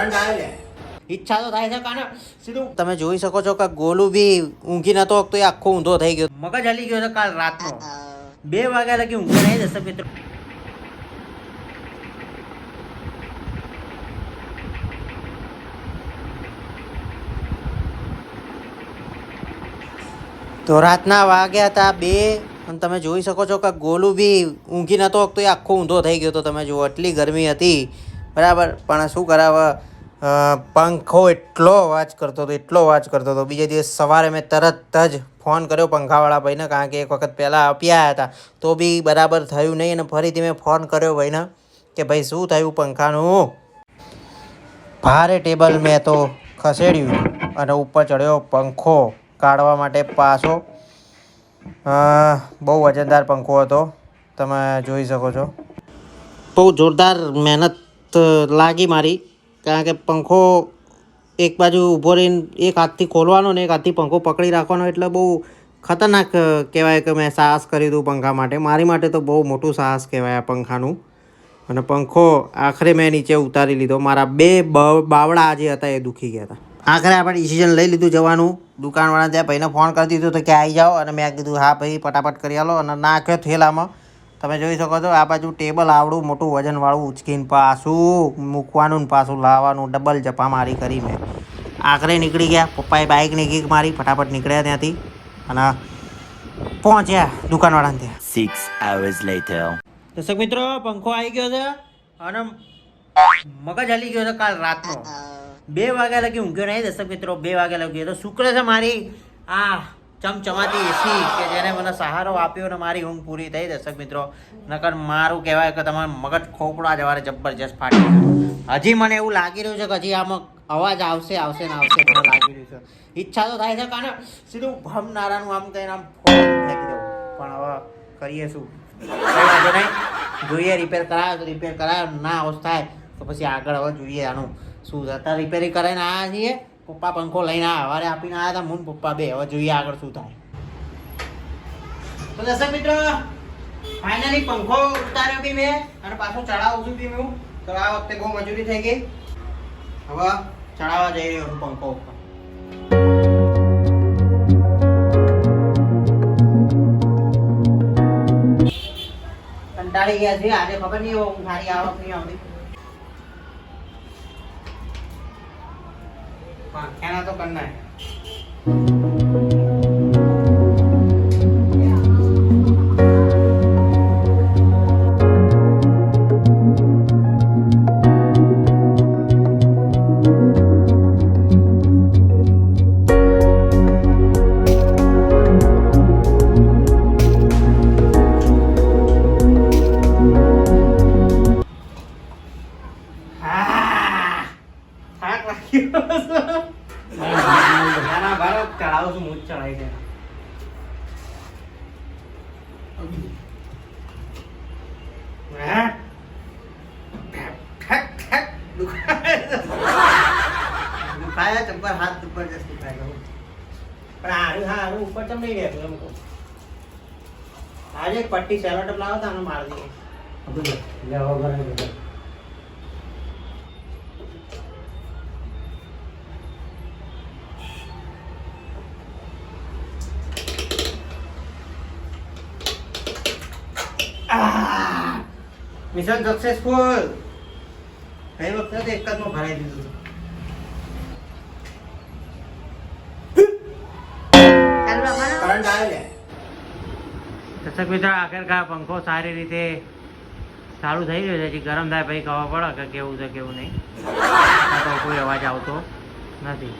current આવે લે ઈચ્છા તો થાય છે કાને સીધું તમે જોઈ શકો છો કે ગોલું બી ઊંઘી નતો તો એ આખો ઊંધો થઈ ગયો મગજ હલી ગયો છે કાલ રાતનો 2 વાગ્યા લગી ઊંઘે નહીં દર્શક મિત્રો તો રાતના વાગ્યા હતા 2 અને તમે જોઈ શકો છો કે ગોલું બી ઊંઘી નતો તો એ આખો ઊંધો થઈ ગયો તો તમે જુઓ એટલી ગરમી હતી બરાબર પણ શું કરાવે પંખો એટલો અવાજ કરતો હતો બીજે દિવસ સવારે મેં તરત જ ફોન કર્યો પંખાવાળા ભાઈને કારણ કે એક વખત પહેલાં આપ્યા હતા તો બી બરાબર થયું નહીં અને ફરીથી મેં ફોન કર્યો ભાઈને કે ભાઈ શું થયું પંખાનું ભારે ટેબલ મેં તો ખસેડ્યું અને ઉપર ચડ્યો પંખો કાઢવા માટે પાછો બહુ વજનદાર પંખો હતો તમે જોઈ શકો છો બહુ જોરદાર મહેનત લાગી મારી કારણ કે પંખો એક બાજુ ઊભો રહીને એક હાથથી ખોલવાનો ને એક હાથથી પંખો પકડી રાખવાનો એટલે બહુ ખતરનાક કહેવાય કે મેં સાહસ કર્યું હતું પંખા માટે મારી માટે તો બહુ મોટું સાહસ કહેવાય આ પંખાનું અને પંખો આખરે મેં નીચે ઉતારી લીધો મારા 2 બાવડા જે હતા એ દુખી ગયા હતા આખરે આપણે ડિસિઝન લઈ લીધું જવાનું દુકાનવાળા ત્યાં ભાઈને ફોન કરી દીધો તો કે આવી જાઓ અને મેં કીધું હા ભાઈ ફટાફટ કરી આલો અને નાખ્યો થેલામાં તમે જોઈ શકો છો આ બાજુ ટેબલ આવડું મોટું વજનવાળું ઉચકીને પાછું મૂકવાનું ને પાછું લાવવાનું ડબલ જપા મારી કરી મેં આખરે નીકળી ગયા પપ્પાએ બાઇકની કિક મારી ફટાફટ નીકળ્યા ત્યાંથી અને પહોંચ્યા દુકાનવાળાને ત્યાં 6 hours later દર્શક મિત્રો પંખો આવી ગયો છે અને મગજ હલી ગયો છે કાલ રાતનો 2 વાગ્યા લગી ઊંઘ્યો નહીં દર્શક મિત્રો 2 વાગ્યા લગી તો શુક્ર છે મારી આ ચમચમાતી એસી કે જેને મને સહારો આપ્યો ને મારી ઊંઘ પૂરી થઈ દર્શક મિત્રો નકર મારું કહેવાય કે તમારું મગજ ખોપડા જવારે જબરજસ્ત ફાટી હજી મને એવું લાગી રહ્યું છે કે હજી આમાં અવાજ આવશે ને આવશે મને લાગી રહ્યું છે ઈચ્છા તો થાય છે કારણ સીધું ભમનારાનું આમ કહીને આમ ફોન ફેંકી દઉં પણ હવે કરીએ શું નહીં જોઈએ રિપેર કરાવે તો રિપેર કરાવે ના હોશ થાય તો પછી આગળ હવે જોઈએ આનું શું અત્યારે રિપેરિંગ કરાવીને આવ્યા છીએ પપ્પા પંખો લઈને આવ્યા સવારે આપીને આવ્યા હતા હું પપ્પા 2 હવે જોઈએ આગળ શું થાય તો દર્શક મિત્રો ફાઇનલી પંખો ઉતાર્યો બી મેં અને પાછો ચડાવું છું બી હું તો આ વખતે બહુ મજૂરી થઈ ગઈ હવે ચડાવવા જઈ રહ્યો છું પંખો ઉપર કંટાળી ગયા છે આજે ખબર નહીં ઊંઘ સારી આવક નહીં આવતી પાંખ્યાના તો કરના ચડાવું છું હું ચડાવી દે દુખાયા ચંપર હાથ જબરજસ્ત દુખાય પણ હારું ઉપર ચમ નહીં રહેતું એમ કહું આજે પટ્ટી સેલો લાવો તો આને મારી દઈએ મિશન સક્સેસફુલ ગઈ વખતે એક જ માં ભરાઈ દીધું કરંટ આવે લે દર્શક મિત્રો આખરકાર પંખો સારી રીતે ચાલુ થઈ ગયો છે ગરમ થાય પછી ખબર પડે કે કેવું છે કેવું નહીં તો કોઈ અવાજ આવતો નથી